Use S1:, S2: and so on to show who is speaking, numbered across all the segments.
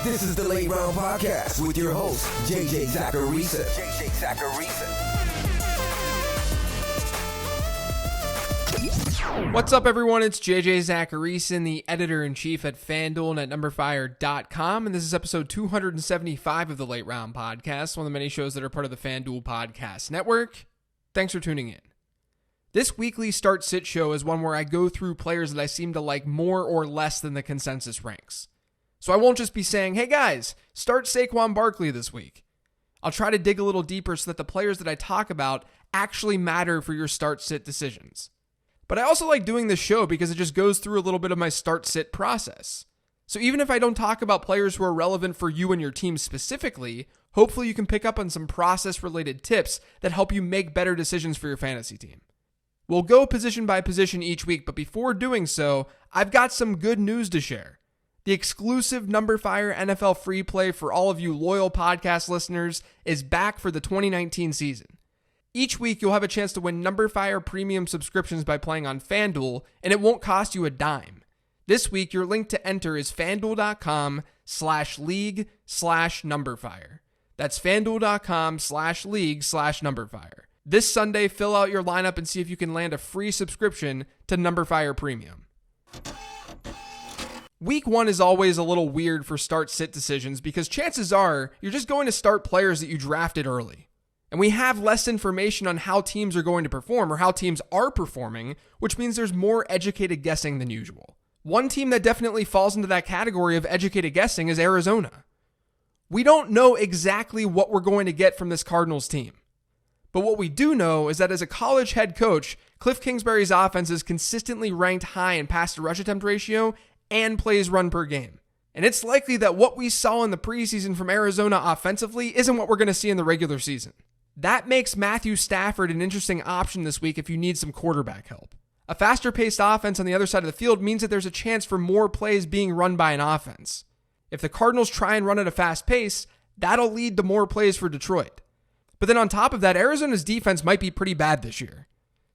S1: This is the Late Round Podcast with your host, JJ Zacharisa.
S2: What's up, everyone? It's JJ Zacharisa, the editor-in-chief at FanDuel and at numberfire.com, and this is episode 275 of the Late Round Podcast, one of the many shows that are part of the FanDuel Podcast Network. Thanks for tuning in. This weekly start-sit show is one where I go through players that I seem to like more or less than the consensus ranks. So I won't just be saying, hey guys, start Saquon Barkley this week. I'll try to dig a little deeper so that the players that I talk about actually matter for your start-sit decisions. But I also like doing this show because it just goes through a little bit of my start-sit process. So even if I don't talk about players who are relevant for you and your team specifically, hopefully you can pick up on some process-related tips that help you make better decisions for your fantasy team. We'll go position by position each week, but before doing so, I've got some good news to share. The exclusive NumberFire NFL free play for all of you loyal podcast listeners is back for the 2019 season. Each week, you'll have a chance to win NumberFire premium subscriptions by playing on FanDuel, and it won't cost you a dime. This week, your link to enter is fanduel.com/league/numberfire. That's fanduel.com/league/numberfire. This Sunday, fill out your lineup and see if you can land a free subscription to NumberFire Premium. Week 1 is always a little weird for start-sit decisions because chances are you're just going to start players that you drafted early. And we have less information on how teams are going to perform or how teams are performing, which means there's more educated guessing than usual. One team that definitely falls into that category of educated guessing is Arizona. We don't know exactly what we're going to get from this Cardinals team. But what we do know is that as a college head coach, Cliff Kingsbury's offense is consistently ranked high in pass-to-rush attempt ratio and plays run per game. And it's likely that what we saw in the preseason from Arizona offensively isn't what we're going to see in the regular season. That makes Matthew Stafford an interesting option this week if you need some quarterback help. A faster-paced offense on the other side of the field means that there's a chance for more plays being run by an offense. If the Cardinals try and run at a fast pace, that'll lead to more plays for Detroit. But then on top of that, Arizona's defense might be pretty bad this year.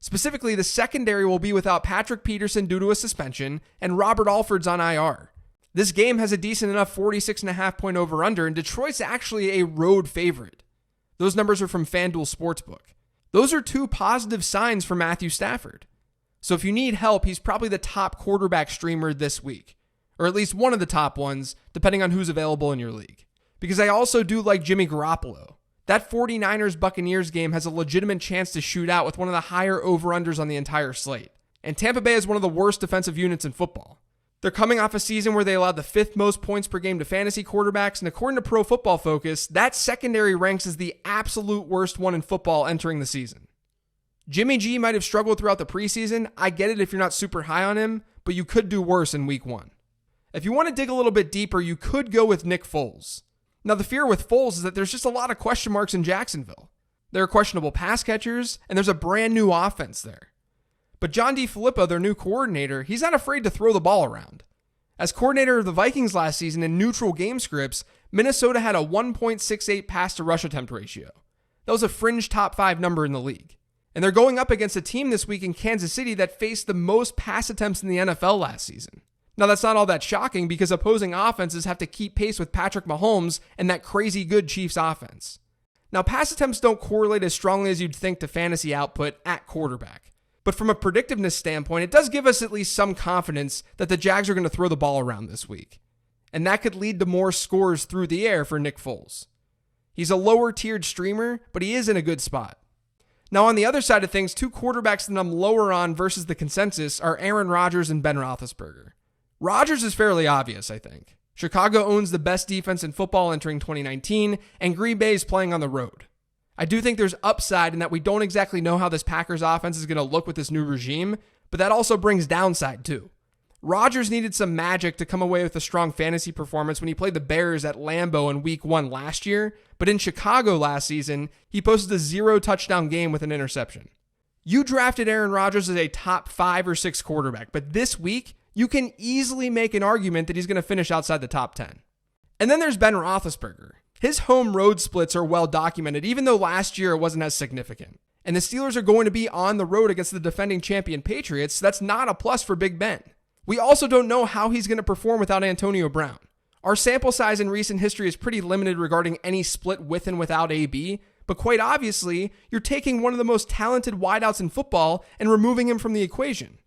S2: Specifically, the secondary will be without Patrick Peterson due to a suspension, and Robert Alford's on IR. This game has a decent enough 46.5 point over-under, and Detroit's actually a road favorite. Those numbers are from FanDuel Sportsbook. Those are two positive signs for Matthew Stafford. So if you need help, he's probably the top quarterback streamer this week, or at least one of the top ones, depending on who's available in your league. Because I also do like Jimmy Garoppolo. That 49ers-Buccaneers game has a legitimate chance to shoot out with one of the higher over-unders on the entire slate. And Tampa Bay is one of the worst defensive units in football. They're coming off a season where they allowed the 5th most points per game to fantasy quarterbacks, and according to Pro Football Focus, that secondary ranks as the absolute worst one in football entering the season. Jimmy G might have struggled throughout the preseason. I get it if you're not super high on him, but you could do worse in week 1. If you want to dig a little bit deeper, you could go with Nick Foles. Now, the fear with Foles is that there's just a lot of question marks in Jacksonville. There are questionable pass catchers, and there's a brand new offense there. But John DeFilippo, their new coordinator, he's not afraid to throw the ball around. As coordinator of the Vikings last season in neutral game scripts, Minnesota had a 1.68 pass-to-rush attempt ratio. That was a fringe top 5 number in the league. And they're going up against a team this week in Kansas City that faced the most pass attempts in the NFL last season. Now, that's not all that shocking because opposing offenses have to keep pace with Patrick Mahomes and that crazy good Chiefs offense. Now, pass attempts don't correlate as strongly as you'd think to fantasy output at quarterback. But from a predictiveness standpoint, it does give us at least some confidence that the Jags are going to throw the ball around this week. And that could lead to more scores through the air for Nick Foles. He's a lower-tiered streamer, but he is in a good spot. Now, on the other side of things, two quarterbacks that I'm lower on versus the consensus are Aaron Rodgers and Ben Roethlisberger. Rodgers is fairly obvious, I think. Chicago owns the best defense in football entering 2019, and Green Bay is playing on the road. I do think there's upside in that we don't exactly know how this Packers offense is going to look with this new regime, but that also brings downside too. Rodgers needed some magic to come away with a strong fantasy performance when he played the Bears at Lambeau in week 1 last year, but in Chicago last season, he posted a 0-touchdown game with an interception. You drafted Aaron Rodgers as a top 5 or 6 quarterback, but this week, you can easily make an argument that he's going to finish outside the top 10. And then there's Ben Roethlisberger. His home road splits are well documented, even though last year it wasn't as significant. And the Steelers are going to be on the road against the defending champion Patriots, so that's not a plus for Big Ben. We also don't know how he's going to perform without Antonio Brown. Our sample size in recent history is pretty limited regarding any split with and without AB, but quite obviously, you're taking one of the most talented wideouts in football and removing him from the equation.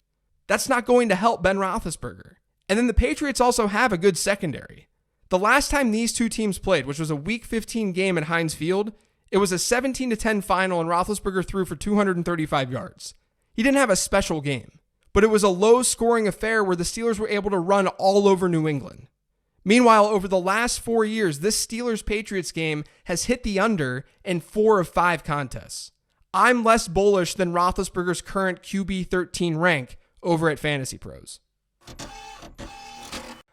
S2: That's not going to help Ben Roethlisberger. And then the Patriots also have a good secondary. The last time these two teams played, which was a Week 15 game at Heinz Field, it was a 17-10 final and Roethlisberger threw for 235 yards. He didn't have a special game, but it was a low-scoring affair where the Steelers were able to run all over New England. Meanwhile, over the last 4 years, this Steelers-Patriots game has hit the under in 4 of 5 contests. I'm less bullish than Roethlisberger's current QB 13 rank over at Fantasy Pros.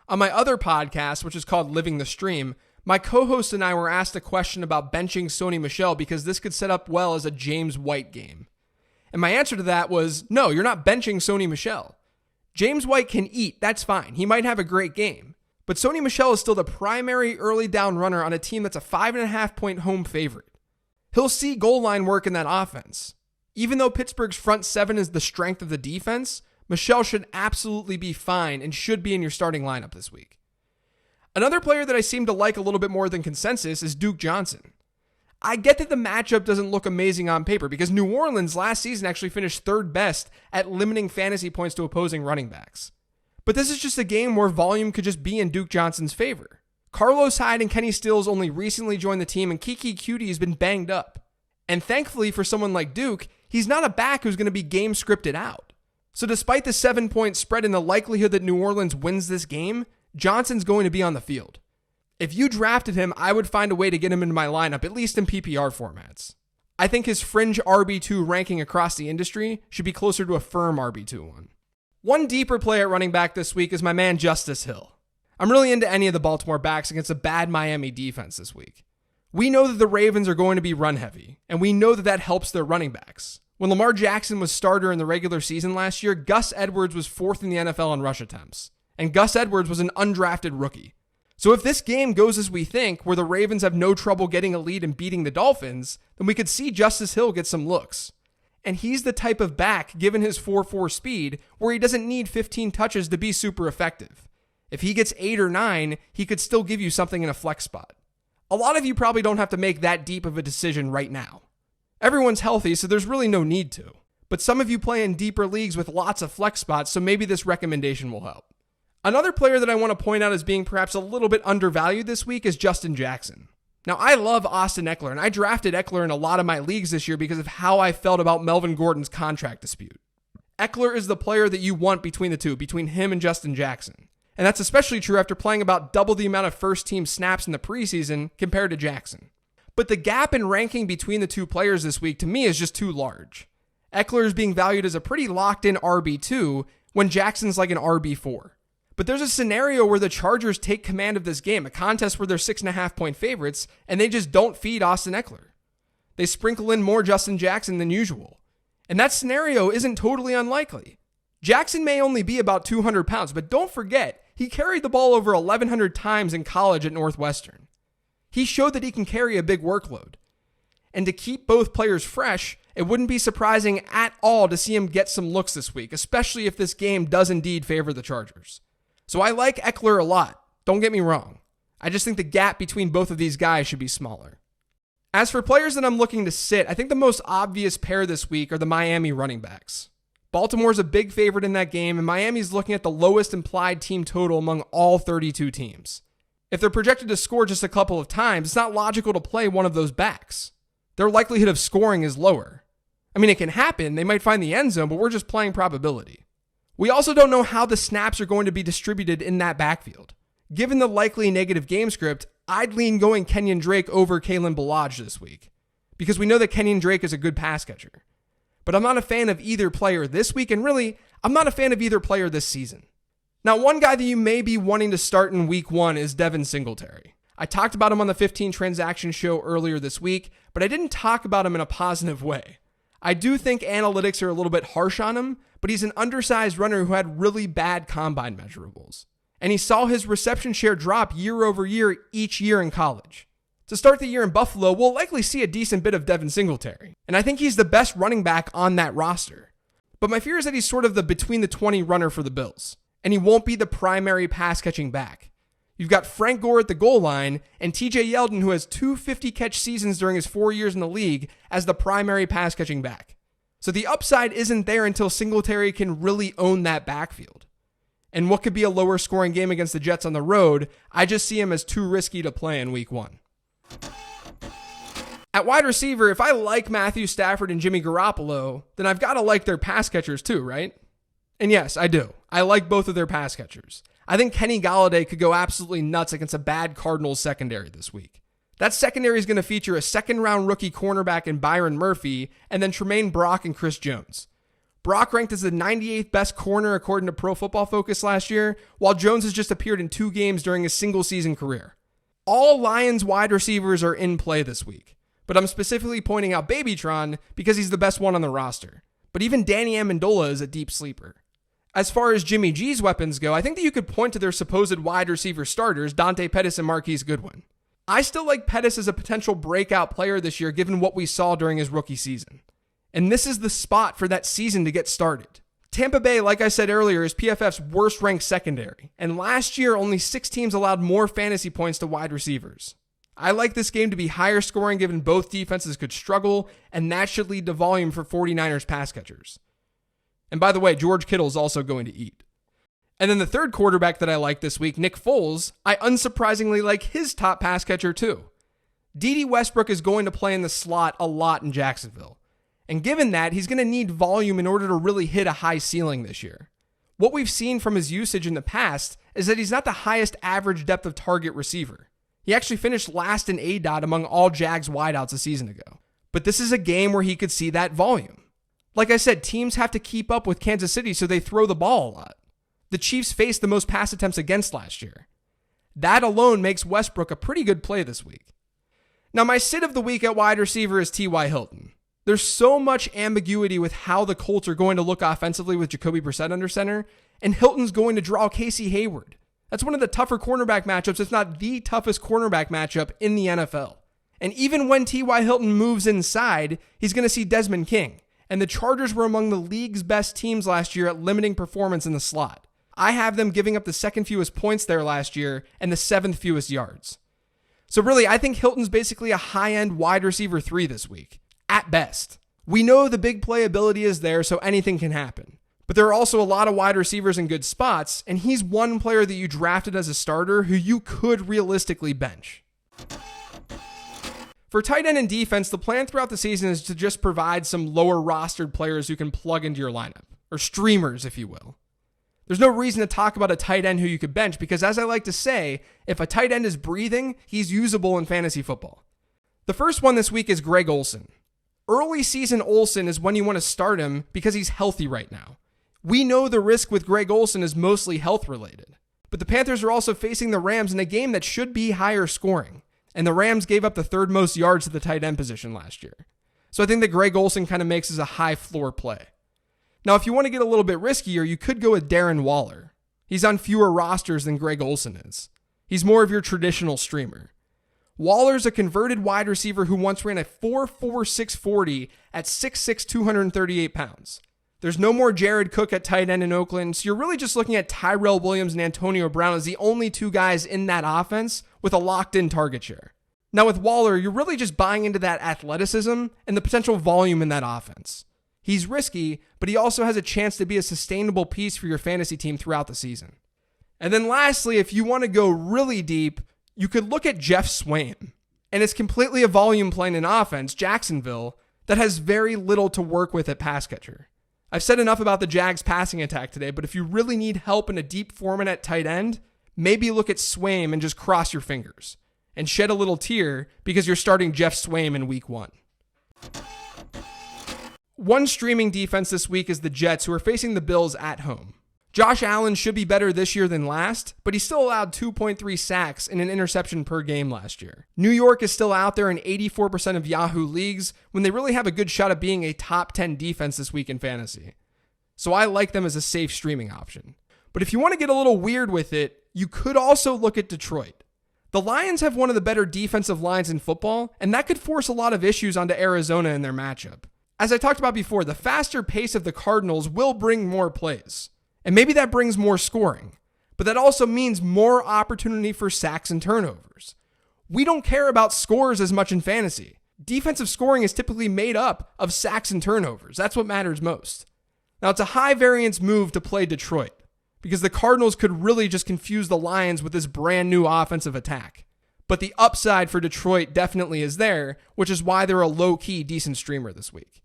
S2: On my other podcast, which is called Living the Stream, my co-host and I were asked a question about benching Sony Michel because this could set up well as a James White game. And my answer to that was, no, you're not benching Sony Michel. James White can eat, that's fine. He might have a great game. But Sony Michel is still the primary early down runner on a team that's a 5.5 point home favorite. He'll see goal line work in that offense. Even though Pittsburgh's front seven is the strength of the defense, Michel should absolutely be fine and should be in your starting lineup this week. Another player that I seem to like a little bit more than consensus is Duke Johnson. I get that the matchup doesn't look amazing on paper because New Orleans last season actually finished third best at limiting fantasy points to opposing running backs. But this is just a game where volume could just be in Duke Johnson's favor. Carlos Hyde and Kenny Stills only recently joined the team and Kiki Cutie has been banged up. And thankfully for someone like Duke, he's not a back who's going to be game scripted out. So despite the 7-point spread and the likelihood that New Orleans wins this game, Johnson's going to be on the field. If you drafted him, I would find a way to get him into my lineup, at least in PPR formats. I think his fringe RB2 ranking across the industry should be closer to a firm RB2 one. One deeper play at running back this week is my man Justice Hill. I'm really into any of the Baltimore backs against a bad Miami defense this week. We know that the Ravens are going to be run heavy, and we know that that helps their running backs. When Lamar Jackson was starter in the regular season last year, Gus Edwards was 4th in the NFL in rush attempts. And Gus Edwards was an undrafted rookie. So if this game goes as we think, where the Ravens have no trouble getting a lead and beating the Dolphins, then we could see Justice Hill get some looks. And he's the type of back, given his 4.4 speed, where he doesn't need 15 touches to be super effective. If he gets 8 or 9, he could still give you something in a flex spot. A lot of you probably don't have to make that deep of a decision right now. Everyone's healthy, so there's really no need to. But some of you play in deeper leagues with lots of flex spots, so maybe this recommendation will help. Another player that I want to point out as being perhaps a little bit undervalued this week is Justin Jackson. Now, I love Austin Eckler, and I drafted Eckler in a lot of my leagues this year because of how I felt about Melvin Gordon's contract dispute. Eckler is the player that you want between the two, between him and Justin Jackson. And that's especially true after playing about double the amount of first-team snaps in the preseason compared to Jackson. But the gap in ranking between the two players this week, to me, is just too large. Eckler is being valued as a pretty locked-in RB2 when Jackson's like an RB4. But there's a scenario where the Chargers take command of this game, a contest where they're 6.5 point favorites, and they just don't feed Austin Eckler. They sprinkle in more Justin Jackson than usual. And that scenario isn't totally unlikely. Jackson may only be about 200 pounds, but don't forget, he carried the ball over 1,100 times in college at Northwestern. He showed that he can carry a big workload. And to keep both players fresh, it wouldn't be surprising at all to see him get some looks this week, especially if this game does indeed favor the Chargers. So I like Eckler a lot, don't get me wrong. I just think the gap between both of these guys should be smaller. As for players that I'm looking to sit, I think the most obvious pair this week are the Miami running backs. Baltimore's a big favorite in that game, and Miami's looking at the lowest implied team total among all 32 teams. If they're projected to score just a couple of times, it's not logical to play one of those backs. Their likelihood of scoring is lower. I mean, it can happen, they might find the end zone, but we're just playing probability. We also don't know how the snaps are going to be distributed in that backfield. Given the likely negative game script, I'd lean going Kenyon Drake over Kalen Ballage this week, because we know that Kenyon Drake is a good pass catcher. But I'm not a fan of either player this week, and really, I'm not a fan of either player this season. Now, one guy that you may be wanting to start in week 1 is Devin Singletary. I talked about him on the 15 Transaction Show earlier this week, but I didn't talk about him in a positive way. I do think analytics are a little bit harsh on him, but he's an undersized runner who had really bad combine measurables. And he saw his reception share drop year over year each year in college. To start the year in Buffalo, we'll likely see a decent bit of Devin Singletary. And I think he's the best running back on that roster. But my fear is that he's sort of the between the 20 runner for the Bills. And he won't be the primary pass catching back. You've got Frank Gore at the goal line and TY Hilton, who has 2 50-catch seasons during his 4 years in the league, as the primary pass-catching back. So the upside isn't there until Singletary can really own that backfield. And what could be a lower scoring game against the Jets on the road, I just see him as too risky to play in week 1. At wide receiver, if I like Matthew Stafford and Jimmy Garoppolo, then I've got to like their pass catchers too, right? And yes, I do. I like both of their pass catchers. I think Kenny Golladay could go absolutely nuts against a bad Cardinals secondary this week. That secondary is going to feature a second-round rookie cornerback in Byron Murphy, and then Tremaine Brock and Chris Jones. Brock ranked as the 98th best corner according to Pro Football Focus last year, while Jones has just appeared in 2 games during his single-season career. All Lions wide receivers are in play this week, but I'm specifically pointing out Babytron because he's the best one on the roster. But even Danny Amendola is a deep sleeper. As far as Jimmy G's weapons go, I think that you could point to their supposed wide receiver starters, Dante Pettis and Marquise Goodwin. I still like Pettis as a potential breakout player this year given what we saw during his rookie season. And this is the spot for that season to get started. Tampa Bay, like I said earlier, is PFF's worst ranked secondary. And last year, only 6 teams allowed more fantasy points to wide receivers. I like this game to be higher scoring given both defenses could struggle, and that should lead to volume for 49ers pass catchers. And by the way, George Kittle is also going to eat. And then the third quarterback that I like this week, Nick Foles, I unsurprisingly like his top pass catcher too. Dede Westbrook is going to play in the slot a lot in Jacksonville. And given that, he's going to need volume in order to really hit a high ceiling this year. What we've seen from his usage in the past is that he's not the highest average depth of target receiver. He actually finished last in ADOT among all Jags wideouts a season ago. But this is a game where he could see that volume. Like I said, teams have to keep up with Kansas City, so they throw the ball a lot. The Chiefs faced the most pass attempts against last year. That alone makes Westbrook a pretty good play this week. Now, my sit of the week at wide receiver is TY Hilton. There's so much ambiguity with how the Colts are going to look offensively with Jacoby Brissett under center, and Hilton's going to draw Casey Hayward. That's one of the tougher cornerback matchups, if not the toughest cornerback matchup in the NFL. And even when TY Hilton moves inside, he's going to see Desmond King. And the Chargers were among the league's best teams last year at limiting performance in the slot. I have them giving up the 2nd fewest points there last year and the 7th fewest yards. So really, I think Hilton's basically a high-end wide receiver 3 this week, at best. We know the big playability is there, so anything can happen. But there are also a lot of wide receivers in good spots, and he's one player that you drafted as a starter who you could realistically bench. For tight end and defense, the plan throughout the season is to just provide some lower rostered players who can plug into your lineup, or streamers, if you will. There's no reason to talk about a tight end who you could bench because, as I like to say, if a tight end is breathing, he's usable in fantasy football. The first one this week is Greg Olsen. Early season Olsen is when you want to start him because he's healthy right now. We know the risk with Greg Olsen is mostly health related, but the Panthers are also facing the Rams in a game that should be higher scoring. And the Rams gave up the 3rd most yards to the tight end position last year. So I think that Greg Olsen kind of makes as a high floor play. Now, if you want to get a little bit riskier, you could go with Darren Waller. He's on fewer rosters than Greg Olsen is. He's more of your traditional streamer. Waller's a converted wide receiver who once ran a 4.46 640 at 6'6", 238 pounds. There's no more Jared Cook at tight end in Oakland, so you're really just looking at Tyrell Williams and Antonio Brown as the only 2 guys in that offense with a locked-in target share. Now with Waller, you're really just buying into that athleticism and the potential volume in that offense. He's risky, but he also has a chance to be a sustainable piece for your fantasy team throughout the season. And then lastly, if you want to go really deep, you could look at Jeff Swaim. And it's completely a volume play in an offense, Jacksonville, that has very little to work with at pass catcher. I've said enough about the Jags passing attack today, but if you really need help in a deep format at tight end, maybe look at Swaim and just cross your fingers and shed a little tear because you're starting Jeff Swaim in week 1. One streaming defense this week is the Jets, who are facing the Bills at home. Josh Allen should be better this year than last, but he still allowed 2.3 sacks and an interception per game last year. New York is still out there in 84% of Yahoo leagues when they really have a good shot at being a top 10 defense this week in fantasy. So I like them as a safe streaming option. But if you want to get a little weird with it, you could also look at Detroit. The Lions have one of the better defensive lines in football, and that could force a lot of issues onto Arizona in their matchup. As I talked about before, the faster pace of the Cardinals will bring more plays. And maybe that brings more scoring. but that also means more opportunity for sacks and turnovers. We don't care about scores as much in fantasy. Defensive scoring is typically made up of sacks and turnovers. That's what matters most. Now, it's a high variance move to play Detroit because the Cardinals could really just confuse the Lions with this brand new offensive attack. But the upside for Detroit definitely is there, which is why they're a low-key decent streamer this week.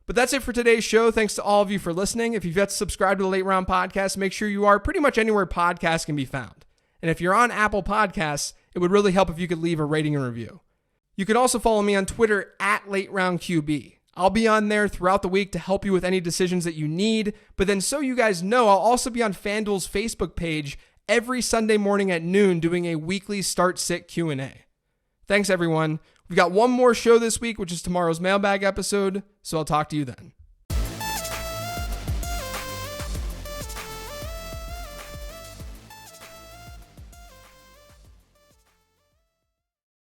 S2: But that's it for today's show. Thanks to all of you for listening. If you've yet to subscribe to the Late Round Podcast, make sure you are pretty much anywhere podcasts can be found. And if you're on Apple Podcasts, it would really help if you could leave a rating and review. You can also follow me on Twitter at LateRoundQB. I'll be on there throughout the week to help you with any decisions that you need. But then so you guys know, I'll also be on FanDuel's Facebook page every Sunday morning at noon doing a weekly start-sit Q&A. Thanks, everyone. We've got one more show this week, which is tomorrow's mailbag episode, so I'll talk to you then.